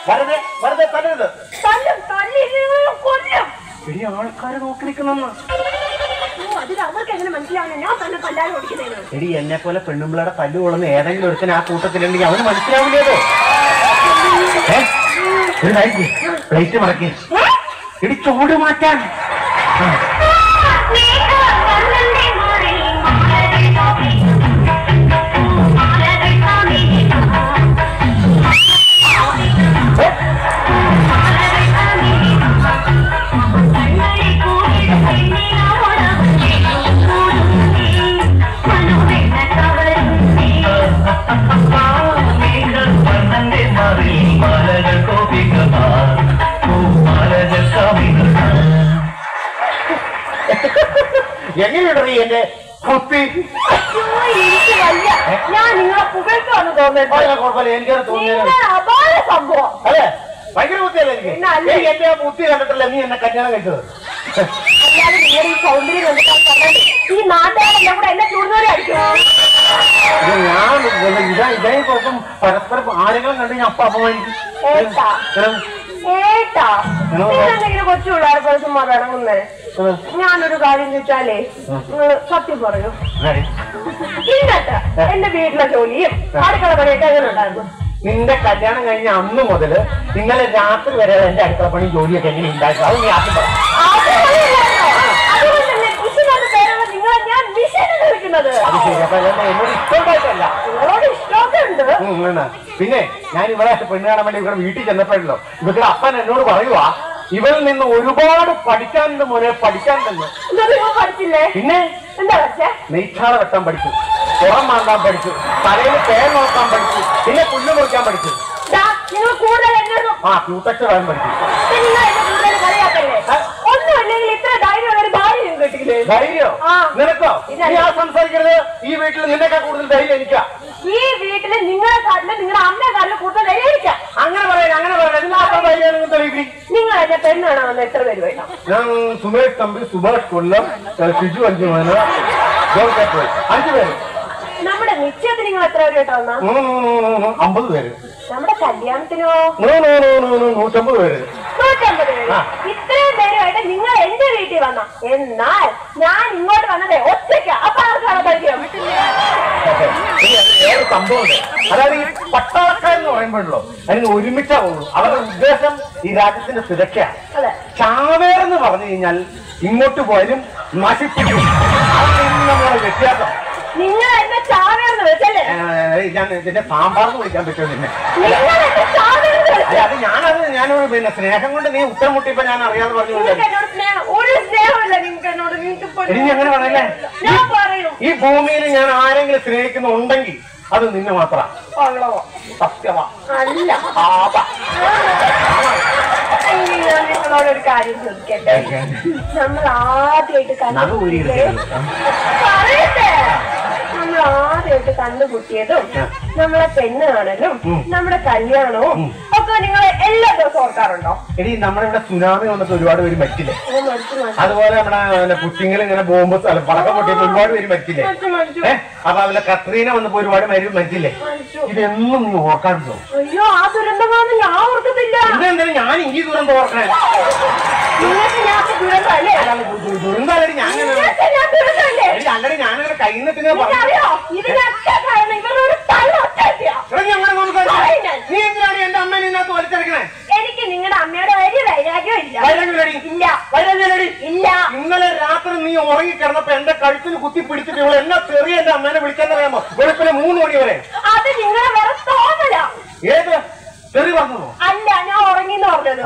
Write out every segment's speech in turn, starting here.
വെറുതെ തല്ലരുത്. എടി ആൾക്കാര് നോക്കി നിൽക്കുന്ന എടി എന്നെ പോലെ പെണ്ണുമ്പിളയുടെ തല്ലു കൊള്ളുന്ന ഏതെങ്കിലും ഒരുത്തൻ ആ കൂട്ടത്തിലുണ്ടെങ്കിൽ അവന് മനസ്സിലാവില്ലേതോ. പ്ലേറ്റ് മടക്കി എടി ചോട് മാറ്റാൻ. എങ്ങനെയുണ്ടോ എന്റെ കുപ്പി? ഞാൻ നിങ്ങളെ പുകഴ്ത്താന്ന് തോന്നുന്നത്. എനിക്കത് തോന്നിയത് അല്ലേ? ഭയങ്കര ബുദ്ധിയല്ലേ എനിക്ക്? എന്റെ ബുദ്ധി കണ്ടിട്ടല്ലേ നീ എന്നെ കല്യാണം കഴിച്ചത്? അല്ലാതെ നിങ്ങൾ ഈ സൗന്ദര്യം കണ്ടിട്ടാണ് പറഞ്ഞത് ഈ നാട്ടുകാരെല്ലാം കൂടെ എന്നെ ചൂടുന്നവരായിരിക്കും. ഞാൻ ഇതേ കുഴപ്പം പരസ്പരം ആരെങ്കിലും കണ്ട് ഞാൻ അപ്പ അപമാനിക്കും. എന്തെങ്കിലും കൊച്ചു പിള്ളേരെ പോലെ ചുമ്മാ ഇറങ്ങുന്നേ. ഞാനൊരു കാര്യം ചോദിച്ചാലേ നിങ്ങൾ സത്യം പറയൂ. ഇന്നത്തെ എന്റെ വീട്ടിലെ ജോലിയും അടുക്കള പണിയൊക്കെ എങ്ങനെ ഉണ്ടായിരുന്നു? നിന്റെ കല്യാണം കഴിഞ്ഞ അന്ന് മുതല് ഇന്നലെ രാത്രി വരെ എന്റെ അടുക്കള പണി ജോലിയൊക്കെ എങ്ങനെ ഉണ്ടായിരുന്നു? അത് നീ ആദ്യം പറ. നിങ്ങളെ ഞാൻ വിഷയം വിളിക്കുന്നത്. അത് ശരി. അപ്പൊ എന്നോട് ഇഷ്ടമായിട്ടല്ല. നിങ്ങളോട് ഇഷ്ടമൊക്കെ ഉണ്ട്. പിന്നെ ഞാൻ ഇവിടെ പെണ്ണ് കാണാൻ വേണ്ടി ഇവിടെ വീട്ടിൽ ചെന്നപ്പോഴല്ലോ ഇവരുടെ അപ്പൻ എന്നോട് പറയുവാ ഇവരിൽ നിന്ന് ഒരുപാട് പഠിക്കാനുണ്ട് മോനെ, പഠിക്കാനുണ്ടെന്ന്. പഠിച്ചില്ലേ? പിന്നെ എന്താ പഠിച്ചേ? നെയ്ച്ചാറ വെട്ടാൻ പഠിച്ചു, പുറം മാന്താൻ പഠിച്ചു, തലയിൽ പേർ നോക്കാൻ പഠിച്ചു, പിന്നെ പുല്ല് മുറിക്കാൻ പഠിച്ചു. നിങ്ങൾ കൂടുതൽ ക്യൂട്ടക്സ് പറയാൻ പഠിച്ചു. ഒന്നുമില്ലെങ്കിൽ ഇത്ര ധൈര്യമുള്ളൊരു ഭാര്യ കിട്ടില്ലേ? ധൈര്യം നിനക്കോ? ഞാൻ സംസാരിക്കരുത്. ഈ വീട്ടിൽ നിന്നെക്കാൾ കൂടുതൽ ധൈര്യം എനിക്കാ. ഈ വീട്ടില് നിങ്ങളെക്കാട്ടിലും നിങ്ങളുടെ അമ്മയെക്കാട്ടിലും കൂടുതൽ ധൈര്യം എനിക്കാ. അങ്ങനെ പറയാൻ നിങ്ങൾ എന്നെ പെണ്ണാണോ വന്ന് എത്ര പേര് വേണം? ഞാൻ സുമേഷ് തമ്പി, സുഭാഷ് കൊല്ലം, ഷിജു അഞ്ചുമേന, 5 പേര്. നമ്മുടെ നിശ്ചയത്തിന് നിങ്ങൾ എത്ര പേര് കേട്ടോ? 50 പേര്. നമ്മുടെ കല്യാണത്തിനോ? 150 പേര്. 150 പേര്. ഇത്രയും പേരുമായിട്ട് നിങ്ങൾ എന്റെ വീട്ടിൽ വന്ന. എന്നാൽ ഞാൻ ഇങ്ങോട്ട് വന്നതേ ഒറ്റയ്ക്ക. അപ്പൊ ആർക്കാണ് പരിചയം? വേറെ സംഭവമുണ്ട്. അതായത് ഈ പട്ടാളക്കാരെന്ന് പറയുമ്പോഴല്ലോ അതിന് ഒരുമിച്ചാ പോകുള്ളൂ. അവരുടെ ഉദ്ദേശം ഈ രാജ്യത്തിന്റെ സുരക്ഷയാണ്. ചാവേറെന്ന് പറഞ്ഞു കഴിഞ്ഞാൽ ഇങ്ങോട്ട് പോയാലും നശിപ്പിക്കും. നമ്മളെ വ്യത്യാസം. നിങ്ങൾ എന്നെ ചാവേർന്ന് വെച്ചല്ലേ? ഞാൻ ഇതിന്റെ സാമ്പാർന്ന് വിളിക്കാൻ പറ്റുമോ നിന്നെ? അത് ഞാനൊരു പിന്നെ സ്നേഹം കൊണ്ട് നീ ഉത്തരം മുട്ടിയപ്പോ ഞാൻ അറിയാതെ പറഞ്ഞു. ഇനി അങ്ങനെ പറയല്ലേ? ഈ ഭൂമിയിൽ ഞാൻ ആരെങ്കിലും സ്നേഹിക്കുന്നുണ്ടെങ്കിൽ അത് നിന്നെ മാത്രമാണ്. സത്യമാ. അല്ല. നിങ്ങളോടൊരു കാര്യം ചോദിക്കട്ടെ. നമ്മൾ ആദ്യമായിട്ട് കണ്ടുമുട്ടിയതും നമ്മളെ പെണ്ണ് കാണലും നമ്മുടെ കല്യാണവും ഒക്കെ നിങ്ങൾ എല്ലാ ദിവസവും ഓർക്കാറുണ്ടോ? എടി നമ്മുടെ ഇവിടെ സുനാമി വന്നിട്ട് ഒരുപാട് പേര് മരിച്ചില്ലേ? അതുപോലെ നമ്മുടെ കുട്ടിങ്ങൾ ഇങ്ങനെ ബോംബ് പടക്കം പൊട്ടിയപ്പോ ഒരുപാട് പേര് മരിച്ചില്ലേ? അപ്പൊ അതുപോലെ കത്രീന വന്നപ്പോ ഒരുപാട് പേര് മരിച്ചില്ലേ? ഇതെന്നും നീ ഓർക്കാറുണ്ടോ? അയ്യോ, ആ ദുരന്തമാണെന്ന് ഞാൻ ഓർക്കത്തില്ല. ഇതെന്തായാലും ഞാൻ ഈ ദുരന്തം ഓർക്കണേ. ദുരന്തല്ലേ ഞാനങ്ങനെ കൈന്നിട്ട് നീ എന്തിനാണ് എന്റെ അമ്മേനെ ഇതിനകത്ത് വലിച്ചെടുക്കണേ? എനിക്ക് നിങ്ങളുടെ അമ്മയുടെ വലിയ വൈരാഗ്യം ഇല്ല. ഇന്നലെ രാത്രി നീ ഉറങ്ങിക്കിടന്നപ്പോ എന്റെ കഴുത്തിന് കുത്തി പിടിച്ചിട്ട് ഇവളെ എന്നാ ചെറിയ എന്റെ അമ്മേനെ വിളിക്കാന്നറിയാമോ? വെളുപ്പിന് 3 മണി വരെ. അത് നിങ്ങളെ വേറെ തോന്നല. ഏത് ചെറിയ പറഞ്ഞോ? അല്ല, ഞാൻ ഉറങ്ങിന്ന് പറഞ്ഞത്.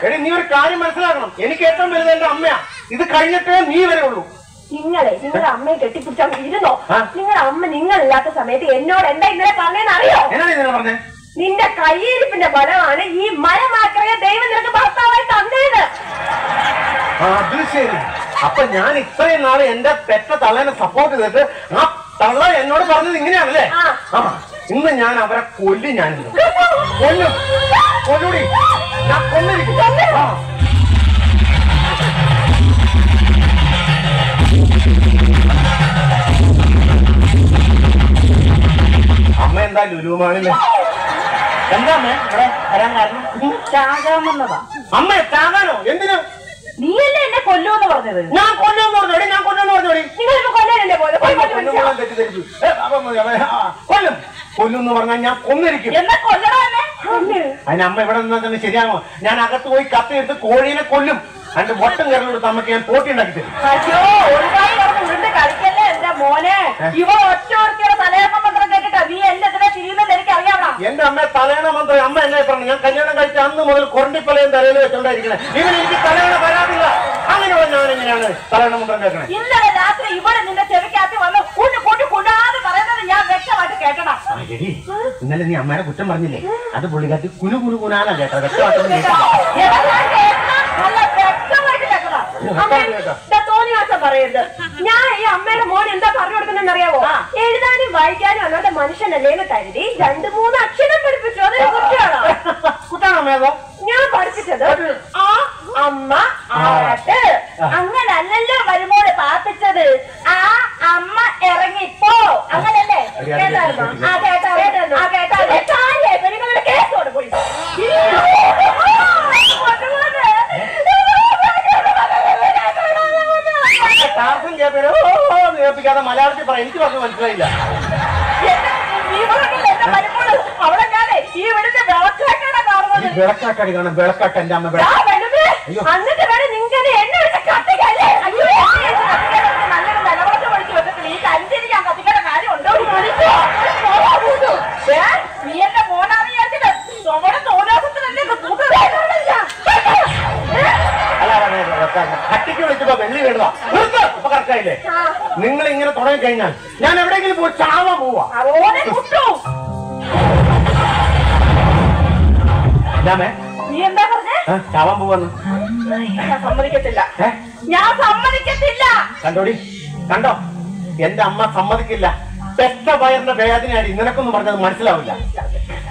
എടി നീ ഒരു കാര്യം മനസ്സിലാക്കണം. എനിക്ക് ഏറ്റവും വലുത് എന്റെ അമ്മയാ. ഇത് കഴിഞ്ഞിട്ടേ നീ വരെ ഉള്ളൂ. നിങ്ങളുടെ അമ്മയെ കെട്ടിപ്പിടിച്ചാൽ ഇരുന്നോ? നിങ്ങളുടെ അമ്മ നിങ്ങളില്ലാത്ത സമയത്ത് എന്നോട് എന്താ ഇന്നലെ പറഞ്ഞതെന്ന് അറിയോ? എന്നാ ഇന്നലെ പറഞ്ഞേ? നിന്റെ കയ്യിരിപ്പിന്റെ ബലമാണ് ഈ മരമാക്രയ ദൈവം നിനക്ക് ഭർത്താവായി തന്നേത്. അത് ശരി. അപ്പൊ ഞാൻ ഇത്രയും നാളെ എന്റെ പെറ്റ തള്ളേനെ സപ്പോർട്ട് ചെയ്തിട്ട് ആ തള്ള എന്നോട് പറഞ്ഞത് ഇങ്ങനെയാണല്ലേ? ഇന്ന് ഞാൻ അവരെ കൊല്ലും. ഞാൻ കൊല്ലൂടി. ഞാൻ കൊന്നിരിക്കും. അമ്മ എന്താ ലുലുമാണില്ലേ? എന്താ അമ്മേ ഇവിടെ വരാൻ കാരണം? ചാകാമെന്നതാ. അമ്മ ചാകാനോ? എന്തിനാ? നീയല്ലേ എന്നെ കൊല്ലുമെന്ന് പറഞ്ഞത്? ഞാൻ കൊല്ലുമെന്ന് പറഞ്ഞോടി, ഞാൻ കൊല്ലുമെന്ന് പറഞ്ഞോടി. നിങ്ങളിപ്പോ കൊല്ലാനല്ലേ പോലെ? തെറ്റിദ്ധരിച്ചു. കൊല്ലും കൊല്ലും എന്ന് പറഞ്ഞാൽ ഞാൻ കൊന്നിരിക്കും. എന്നാ കൊല്ലണോ എന്നെ? അതിനമ്മ ഇവിടെ നിന്നാൽ തന്നെ ശരിയാമോ? ഞാൻ അകത്ത് പോയി കത്തിയെടുത്ത് കോഴീനെ കൊല്ലും. അതിന്റെ വട്ടം കയറിലെടുത്ത് അമ്മയ്ക്ക് ഞാൻ പോട്ടി ഉണ്ടാക്കി തരും. അയ്യോ, ഒരുപാട് പറഞ്ഞ് ഉരുണ്ട് കളിക്കല്ലേ എന്റെ മോനെ. ഇവ ഒറ്റ ഒറ്റയുടെ തലയണ മന്ത്രം കേട്ടിട്ടാ നീ എന്റെ ഇതിനെ തിരിയുന്നത് എനിക്ക് അറിയാമോ? എന്റെ അമ്മ തലയണ മന്ത്രം അമ്മ എന്നെ പറഞ്ഞു. ഞാൻ കല്യാണം കഴിച്ച അന്ന് മുതൽ കൊണ്ടിപ്പലയും തലയിൽ വെച്ചോണ്ടായിരിക്കണേ. ഇവൻ എനിക്ക് തലയണ വരാതില്ല. അങ്ങനെയുള്ള ഞാൻ എങ്ങനെയാണ് തലയണ മന്ത്രം കേൾക്കണേ? ഇന്നലെ രാത്രി ഇവിടെ നിന്റെ ചെവിക്കകത്ത് വന്ന് കുണ്ടാതെ പറയുന്നത് ഞാൻ വ്യക്തമായിട്ട് കേട്ടണം. ഇന്നലെ നീ അമ്മയുടെ കുറ്റം പറഞ്ഞില്ലേ? അത് പുള്ളിക്കാട്ടി കുനാനാ കേട്ടോ. തോന്നിയാസം പറയരുത്. ഞാൻ ഈ അമ്മയുടെ മോൻ എന്താ പറഞ്ഞു കൊടുക്കുന്നതെന്ന് അറിയാവോ? എഴുതാനും വായിക്കാനും അന്നോട്ട് മനുഷ്യനല്ലേന്ന് കരുതി 2-3 അക്ഷരം പഠിപ്പിച്ചു. അതൊരു കുട്ടിയാണോ? കുട്ടാണോ മേധോ? ഞാൻ പഠിപ്പിച്ചത് ആ അമ്മ ആട്ട്. അങ്ങനല്ലല്ലോ വരുമോള് പാപ്പിച്ചത്. ആ അമ്മ ഇറങ്ങിപ്പോ. അങ്ങനല്ലേ? കേട്ടായിരുന്നോ? ആ കേട്ടായിരുന്നു. ആ കേട്ടാ പെണ്ണുങ്ങളുടെ കേസോട് പോയി. കേൾപ്പിക്കാതെ മലയാളത്തിൽ പറയാം. എനിക്ക് പറഞ്ഞു മനസ്സിലായില്ല. അവിടെ ഞാനേ ഈ വീടിന്റെ വിളക്കാട്ടാണ് കാണുന്നത്. വിളക്കാട്ടാടി കാണാം. വിളക്കാട്ട എന്റെ അമ്മ എന്നിട്ട് വേണം നിങ്ങനെ എണ്ണ വെച്ച കത്തിക്കല്ലേ? നല്ലൊരു നിലവിളക്ക് പഠിച്ചു വെച്ചിട്ട് ഈ കഞ്ചിന് ഞാൻ കത്തിക്കേണ്ട കാര്യം ഉണ്ടോ? നീ എന്റെ മോനാന്ന് വിചാരിച്ചിട്ട് നമ്മുടെ തോലാസത്തിനല്ലേ കട്ടിക്ക് വിളിച്ചപ്പോ വെള്ളി വീണതാ. ഇപ്പൊ കറക്റ്റായില്ലേ? നിങ്ങൾ ഇങ്ങനെ തുടങ്ങി കഴിഞ്ഞാൽ ഞാൻ എവിടെയെങ്കിലും പോയി ചാവാൻ പോവാ. നീ എന്താ പറഞ്ഞേ? ചാവാൻ പോവാന്ന്. ഞാൻ സമ്മതിക്കത്തില്ല. ഞാൻ സമ്മതിക്കത്തില്ല. കണ്ടോടി, കണ്ടോ? എന്റെ അമ്മ സമ്മതിക്കില്ല. പെറ്റ വയറിന്റെ വേദനയാടി. നിനക്കൊന്നും പറഞ്ഞത് മനസ്സിലാവില്ല.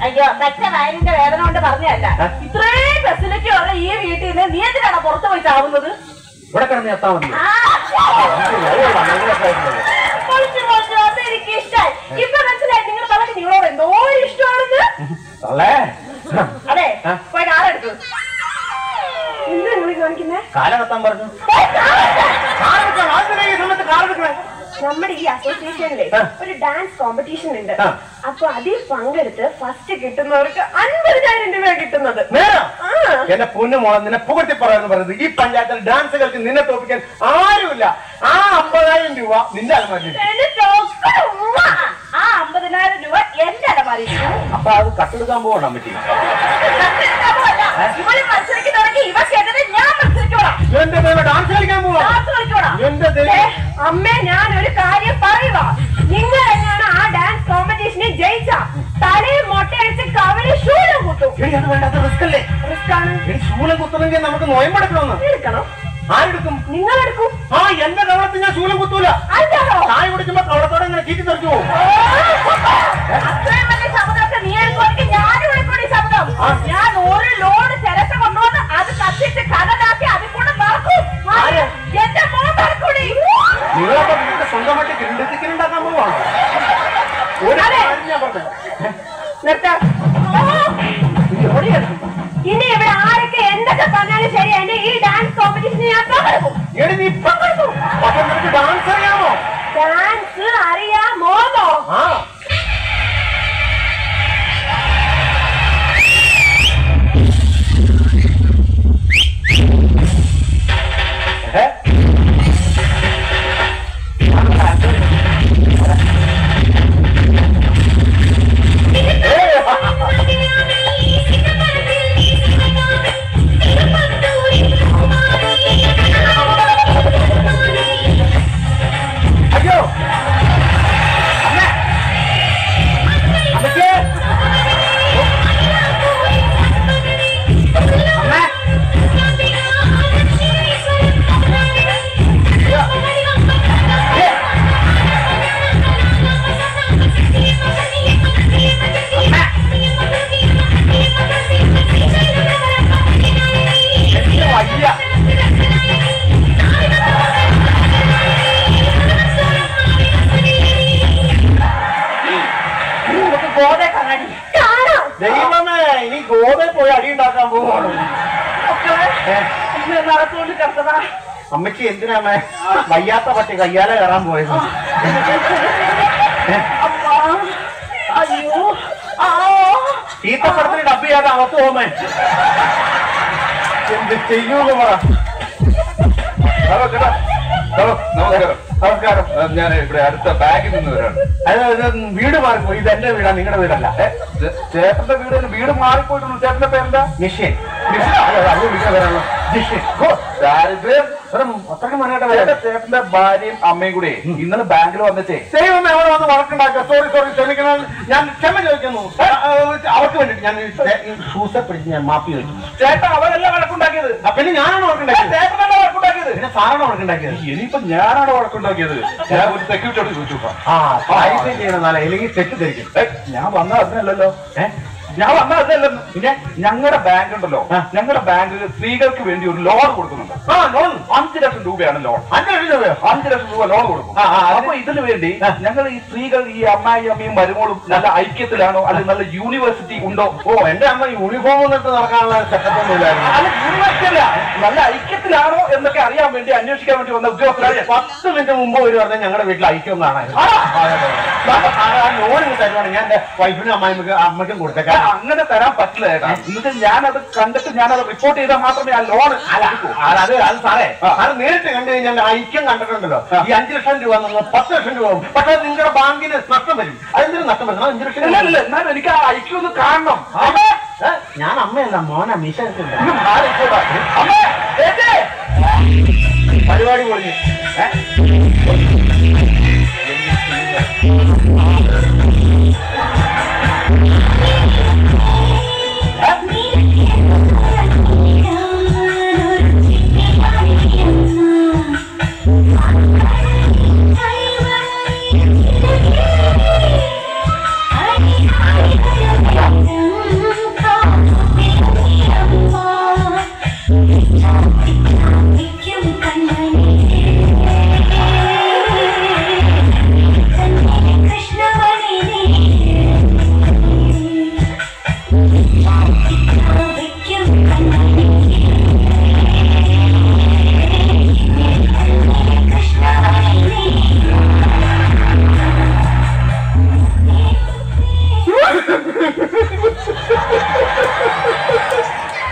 അയ്യോ, പെറ്റ വയറിന്റെ വേദന കൊണ്ട് പറഞ്ഞല്ല. ഇത്രയും ഫെസിലിറ്റി ഉള്ള ഈ വീട്ടിൽ നിന്ന് നീ എന്തിനാണോ പുറത്തു പോയി ചാവുന്നത്? ഇവിടെ കിടന്ന് എത്താൻ മതി. എനിക്ക് ഇഷ്ടമായി. ഇപ്പൊ മനസ്സിലായി നിങ്ങൾ പറഞ്ഞ നിങ്ങളോട് എന്തോ ഇഷ്ടമാണെന്ന്. അതെ, പോയി കാലെടുത്തു. എന്താ നിങ്ങൾ കാണിക്കുന്നേ? കാലെടുത്താൻ പറഞ്ഞു. കാലെടുക്കണേ. നമ്മുടെ ഈ അസോസിയേഷനിലെ ഒരു ഡാൻസ് കോമ്പറ്റീഷൻ ഉണ്ട്. അപ്പൊ അതിൽ പങ്കെടുത്ത് ഫസ്റ്റ് കിട്ടുന്നവർക്ക് 50,000 രൂപ കിട്ടുന്നത്. എന്റെ പൊന്നു മോളെ, നിന്നെ പുകഴ്ത്തി പറയാന്ന് പറയുന്നത്. ഈ പഞ്ചായത്തിൽ ഡാൻസ് കളിച്ച് നിന്നെ തോപ്പിക്കാൻ ആരുമില്ല. ആ 50,000 രൂപ നിന്റെ അലമാരി. ആ 50,000 രൂപ എന്റെ അലമാരി. അപ്പൊ അത് കട്ടെടുക്കാൻ പോകണം പറ്റി. ഇവര് മത്സരിക്കുന്നുണ്ടെങ്കിൽ ഇവക്കെതിരെ ഞാൻ മത്സരിക്കോളാം. എന്റെ ഡാൻസ് കളിക്കാൻ പോവാം. എന്റെ അമ്മേ, ഞാൻ ഒരു കാര്യം പറയുക. നിങ്ങൾ എങ്ങനെയാണ് ആ ഡാൻസ് കോമ്പറ്റീഷനിൽ ജയിച്ച തലയിൽ മൊട്ടയടിച്ച് കവല് ശൂലം കുത്തും. വേണ്ടാത്ത റിസ്ക് അല്ലേ? റിസ്ക് ആണ്. ശൂലം കുത്തണമെങ്കിൽ നമുക്ക് നോയമ്പെടുക്കണമെന്ന്. എടുക്കണം. ആരെടുക്കും? നിങ്ങളെടുക്കും. ആ, എന്റെ കവളത്തിൽ ഞാൻ ശൂലം കുത്തൂല. ചായ കുടിക്കുമ്പോ കവളത്തോടെ ഇങ്ങനെ ചീറ്റി തെറിച്ചു പോകും. അത്രയും വലിയ ശബ്ദമൊക്കെ നീ എടുക്കുവാണെങ്കിൽ ഞാനും എടുക്കും. ശബ്ദം ഞാൻ ഒരു ലോഡ് ചിരട്ട കൊണ്ടുവന്ന് അത് കത്തിച്ച് കടലാക്കി അതിൽ കൂടെ നടക്കും. എന്റെ മോൻ നടക്കൂടി. നിങ്ങളപ്പോ വീട്ടിൽ സ്വന്തമായിട്ട് ഗ്രണ്ടിച്ചിക്കൻ ഉണ്ടാക്കാൻ പോവാണ്. ഇനി ഇവിടെ ആരൊക്കെ എന്തൊക്കെ പറഞ്ഞാലും ശരി, എന്റെ ഈ ഡാൻസ് കോമ്പറ്റീഷന് ഞാൻ പങ്കെടുക്കും. നീ പങ്കെടുക്കും. പക്ഷെ നിനക്ക് ഡാൻസ് അറിയാമോ? ഡാൻസ് അറിയാമോ? ഇനി ഗോതയിൽ പോയി അടി ഉണ്ടാക്കാൻ പോവാണ്. നടത്തുകൊണ്ട് കിടന്നതാ. അമ്മയ്ക്ക് എന്തിനാമേ വയ്യാത്ത പറ്റി കയ്യാലെ കയറാൻ പോയത്? അയ്യോ ചീത്തപ്പടത്തിന് ഡബ് ചെയ്യാതെ അകത്ത് പോമേ. എന്ത് ചെയ്യൂന്ന് പറ. നമസ്കാരം. നമസ്കാരം. ഞാൻ ഇവിടെ അടുത്ത ബാഗിൽ നിന്ന് വരാണ്. അത് വീട് മാറിപ്പോയി. ഇത് എന്റെ വീടാ, നിങ്ങളുടെ വീടല്ല. ചേട്ടന്റെ വീട് മാറിപ്പോയിട്ടുള്ളൂ. ചേട്ടന്റെ പേരെന്താ? നിശ്ചയൻ. ദാരിദ്ര്യം അത്രയ്ക്ക് മനോട്ട് വരാം. ചേട്ടന്റെ ഭാര്യയും അമ്മയും കൂടെ ഇന്നലെ ബാങ്കിൽ വന്നിട്ടേ ദൈവം എവിടെ വന്ന് വഴക്കുണ്ടാക്കുക. സോറി ക്ഷമിക്കണം, ഞാൻ ക്ഷമ ചോദിക്കുന്നു. അവർക്ക് വേണ്ടിട്ട് ഞാൻ ഷൂസെ പിടിച്ച് ഞാൻ മാപ്പി ചോദിക്കുന്നു. ചേട്ടൻ അവരെല്ലാം വഴക്കുണ്ടാക്കിയത്. പിന്നെ ഞാനാണ് വഴക്കുണ്ടാക്കിയത്. ചേട്ടനല്ല വഴക്കുണ്ടാക്കിയത്. പിന്നെ സാറാണ് വഴക്കുണ്ടാക്കിയത്. ഇനിയിപ്പോ ഞാനാണ് വഴക്കുണ്ടാക്കിയത്. ഞാൻ ഒരു സെക്യൂരിറ്റിയോട് ചോദിച്ചു. ചെയ്യണം, അല്ലെങ്കിൽ തെറ്റിദ്ധരിക്കും. ഞാൻ വന്ന അതിനല്ലല്ലോ. ഞാൻ വന്ന അതിനല്ലോ. പിന്നെ ഞങ്ങളുടെ ബാങ്ക് ഉണ്ടല്ലോ, ഞങ്ങളുടെ ബാങ്ക് സ്ത്രീകൾക്ക് വേണ്ടി ഒരു ലോൺ കൊടുക്കുന്നുണ്ട്. ലോൺ 5 ലക്ഷം രൂപയാണ് ലോൺ. 5 ലക്ഷം രൂപയോ? 5 ലക്ഷം രൂപ ലോൺ കൊടുക്കും. അപ്പൊ ഇതിനു വേണ്ടി ഞങ്ങൾ ഈ സ്ത്രീകൾ, ഈ അമ്മായി അമ്മയും മരുമോളും നല്ല ഐക്യത്തിലാണോ, അല്ലെങ്കിൽ നല്ല യൂണിവേഴ്സിറ്റി ഉണ്ടോ? എന്റെ അമ്മ യൂണിഫോം ഒന്നിട്ട് നടക്കാനുള്ള സെറ്റപ്പ് ഒന്നും ഇല്ലായിരുന്നു. അല്ല, യൂണിവേഴ്സിറ്റി അല്ല, നല്ല ഐക്യത്തിലാണോ എന്നൊക്കെ അറിയാൻ വേണ്ടി, അന്വേഷിക്കാൻ വേണ്ടി വന്ന ഉദ്യോഗസ്ഥരാണ്. 10 മിനിറ്റ് മുമ്പ് ഒരു പറഞ്ഞാൽ ഞങ്ങളുടെ വീട്ടിൽ ഐക്യം കാണാൻ ലോൺ തരുവാണ്. ഞാൻ എന്റെ വൈഫിനും അമ്മയ്ക്കും കൊടുത്തേക്കാം. അങ്ങനെ തരാൻ പറ്റില്ല ചേട്ടാ. എന്നിട്ട് ഞാനത് കണ്ടിട്ട് ഞാനത് റിപ്പോർട്ട് ചെയ്താൽ മാത്രമേ ആ ലോൺ. അത് സാറേ, അത് നേരിട്ട് കണ്ടു കഴിഞ്ഞാൽ ഐക്യം കണ്ടിട്ടുണ്ടല്ലോ. ഈ 5 ലക്ഷം രൂപ 10 ലക്ഷം രൂപ ആവും. പക്ഷെ നിങ്ങളുടെ ബാങ്കിന് നഷ്ടം വരും. അതെന്തിനും നഷ്ടം വരും. 5 ലക്ഷം ഇല്ല, എന്നാലും എനിക്ക് ആ ഐക്യം ഒന്ന് കാണണം. ഞാൻ അമ്മയല്ല, മോനാ. മീശ പരിപാടി പൊളിഞ്ഞു.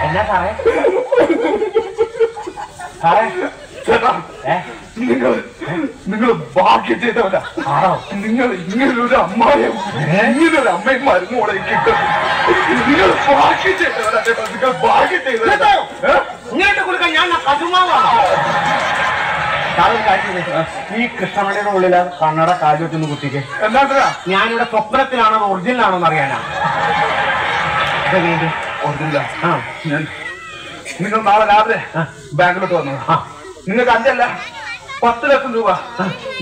എന്നാ സാറേ? സാറേ നിങ്ങൾ ഭാഗ്യം ചെയ്തവരാ. നിങ്ങൾ ഇങ്ങനൊരു അമ്മായും ഇങ്ങനൊരു അമ്മയും മരുന്നോടെ കിട്ടും. നിങ്ങൾ ഭാഗ്യം ചെയ്തവരാ. നിങ്ങൾ ഭാഗ്യം ചെയ്തവരാ. ഇങ്ങോട്ട് കൊടുക്കാൻ ഞാൻ കടുമാവാണ്. ഈ കൃഷ്ണമണിയുടെ ഉള്ളില് കണ്ണട കാല് വെച്ചൊന്ന് കുത്തിക്ക്. എന്താ ഞാനിവിടെ സ്വപ്നത്തിലാണോ ഒറിജിനൽ ആണോ എന്ന് അറിയാനാ. നിങ്ങൾ നാളെ രാവിലെ ബാങ്കിലോട്ട് വന്നു. നിങ്ങൾക്ക് 5 അല്ല 10 ലക്ഷം രൂപ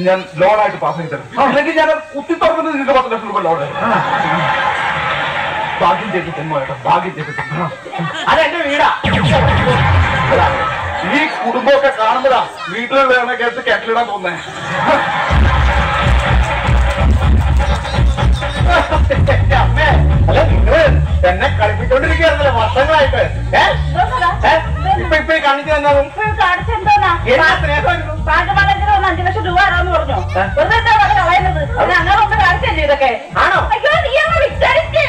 ഞാൻ ലോണായിട്ട് പാസ്സാക്കി തരും. അല്ലെങ്കിൽ ഞാൻ കുത്തി തുറക്കുന്നത് നിങ്ങൾക്ക് 10 ലക്ഷം രൂപ ലോൺ. ഭാഗ്യം ചെയ്ത് തെന്മോട്ടോ, ഭാഗ്യം ചെയ്ത് തെന്മോ. അതെന്റെ വീടാ. ഈ കുടുംബമൊക്കെ കാണുമ്പോഴാ വീട്ടിൽ വേണ കേട്ട് കെട്ടിലിടാൻ തോന്നേ. അമ്മേ, അല്ല നിങ്ങള് എന്നെ കളിപ്പിച്ചോണ്ടിരിക്കുകയായിരുന്നല്ലോ വർഷങ്ങളായിട്ട്. ഇപ്പൊ കാണിച്ചു തന്നതും കാണിച്ചെന്തോന്നാ 5 ലക്ഷം രൂപ ആരാന്ന് പറഞ്ഞു. വെറുതെ എന്താ കളയുന്നത്? അങ്ങനെ ഒന്ന് കാണിച്ചല്ലേ ഇതൊക്കെ? ആണോ? അയ്യോ, നീ അങ്ങ് വിചാരിച്ച്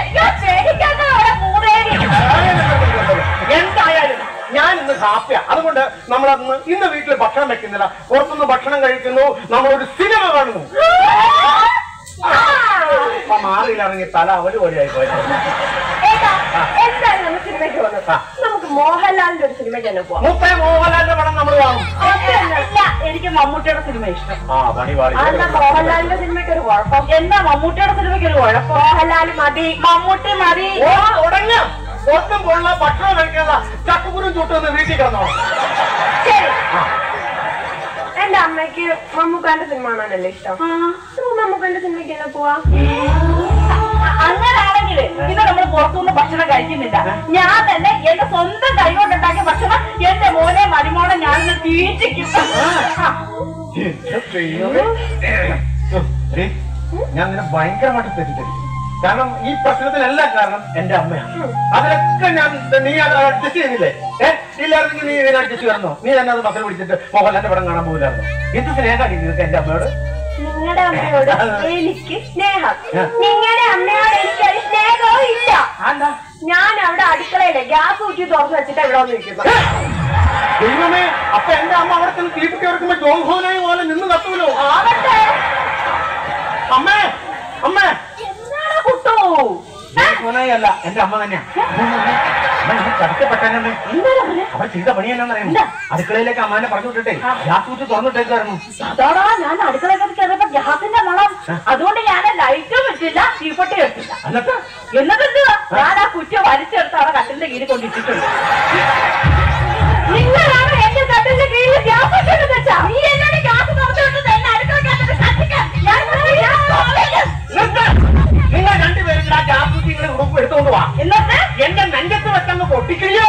എന്തായാലും ഞാൻ ഇന്ന് ഹാപ്പിയാ. അതുകൊണ്ട് നമ്മളന്ന് ഇന്ന് വീട്ടിൽ ഭക്ഷണം വെക്കുന്നില്ല, പുറത്തുനിന്ന് ഭക്ഷണം കഴിക്കുന്നു, നമ്മളൊരു സിനിമ കാണുന്നു. അപ്പൊ മാറിയിലിറങ്ങി തല അവര് വഴിയായി പോയത്. എന്തായാലും നമുക്ക് സിനിമയ്ക്ക് വന്നത്. നമുക്ക് മോഹൻലാലിന്റെ ഒരു സിനിമയ്ക്ക് തന്നെ പോവാം. മോഹൻലാലിന്റെ പടം നമ്മൾ കാണും. എനിക്ക് മമ്മൂട്ടിയുടെ സിനിമ ഇഷ്ടം. പണിപാടി. മോഹൻലാലിന്റെ സിനിമയ്ക്ക് ഒരു കുഴപ്പം. എന്താ മമ്മൂട്ടിയുടെ സിനിമയ്ക്ക് ഒരു കുഴപ്പം? മോഹൻലാൽ മതി, മമ്മൂട്ടി മതി. തുടങ്ങാം. ഒന്നും കൊള്ള ഭക്ഷണം കഴിക്കാതെ ചക്കുകുരും ചുട്ടുവന്ന് വീട്ടിൽ കിടന്നോ. എന്റെ അമ്മയ്ക്ക് മമ്മൂക്കാന്റെ സിനിമ കാണാനല്ലേ ഇഷ്ടം. മമ്മൂക്കാന്റെ സിനിമയ്ക്ക് തന്നെ പോവാം. അങ്ങനാണെങ്കിൽ ഇത് നമ്മൾ പുറത്തുനിന്ന് ഭക്ഷണം കഴിക്കുന്നില്ല. ഞാൻ തന്നെ എന്റെ സ്വന്തം കൈ കൊണ്ടുണ്ടാക്കിയ ഭക്ഷണം എന്റെ മോനെ മരുമോനെ ഞാനിന്ന് തീറ്റിക്കും. ഞാൻ നിന്നെ ഭയങ്കരമായിട്ട് തെറ്റിദ്ധരിക്കും. കാരണം ഈ പ്രശ്നത്തിനെല്ലാം കാരണം എന്റെ അമ്മയാണ്. അതിലൊക്കെ നീ അത് അഡ്ജസ്റ്റ് ചെയ്യുന്നില്ലേ? ഇല്ലായിരുന്നെങ്കിൽ നീ ഇതിനെ അഡ്ജസ്റ്റ് ചെയ്യണോ? നീ തന്നെ അത് മക്കൾ പിടിച്ചിട്ട് മോഹൻലാലിന്റെ പടം കാണാൻ പോകില്ലായിരുന്നു. എന്ത് സ്നേഹമാണ് നിങ്ങൾക്ക് എന്റെ അമ്മയോട്? നിങ്ങളുടെ അമ്മയോട് എനിക്ക് സ്നേഹം, നിങ്ങളുടെ അമ്മയോട് എനിക്കൊരു സ്നേഹവും ഇല്ല. ഞാൻ അവിടെ അടുക്കളയിലെ ഗ്യാസ് ഊറ്റി തുറന്നു വെച്ചിട്ട് ഇവിടെ വന്നിരിക്കുന്നു. ദൈവമേ, അപ്പൊ എന്റെ അമ്മ അവിടെ തന്നെ തീപ്പിട്ടി എടുക്കുമ്പോ ജോൺഹോനായി പോലെ നിന്ന് തട്ടൂലോ? ആവട്ടെ. അമ്മേ അമ്മേ എന്താണ് കുട്ടു? അല്ല, എന്റെ അമ്മ തന്നെയാ. ചടക്കപ്പെട്ടെന്നെ അവർ ചെയ്ത പണി എന്നാന്നറിയാം. അടുക്കളയിലേക്ക് അമ്മാനെ പറഞ്ഞു വിട്ടിട്ടേ ഗ്യാസ് ഊറ്റി തുറന്നിട്ടേക്കായിരുന്നു. അതാടാ ഞാൻ അടുക്കളയിലേക്ക് കയറിയപ്പോ ഗ്യാസിന്റെ മണം. അതുകൊണ്ട് ഞാൻ ലൈറ്റും വെച്ചില്ല, തീപ്പെട്ടി വെച്ചില്ല. എന്നിട്ട് ഞാൻ ആ കുറ്റ വലിച്ചെടുത്ത് അവിടെ കട്ടിലിന്റെ കീഴിൽ കൊണ്ടിട്ടിട്ടുണ്ട്. നിങ്ങളാണ് എന്റെ കട്ടിലിന്റെ കീഴിൽ ഗ്യാസ് വെച്ചത് വെച്ചാ. നീ എന്നോട് ഗ്യാസ് തുറന്നു വിട്ടത് എന്നെ അടുക്കളക്കകത്ത് കത്തിക്കാൻ. നിങ്ങൾ രണ്ടുപേരും ആ ഗ്യാസ് ഊറ്റി ഉടുപ്പ് എടുത്തോണ്ട് പോവാ. എന്നിട്ട് എന്റെ നെഞ്ചത്ത് വെച്ചങ്ങ് പൊട്ടിക്കുകയോ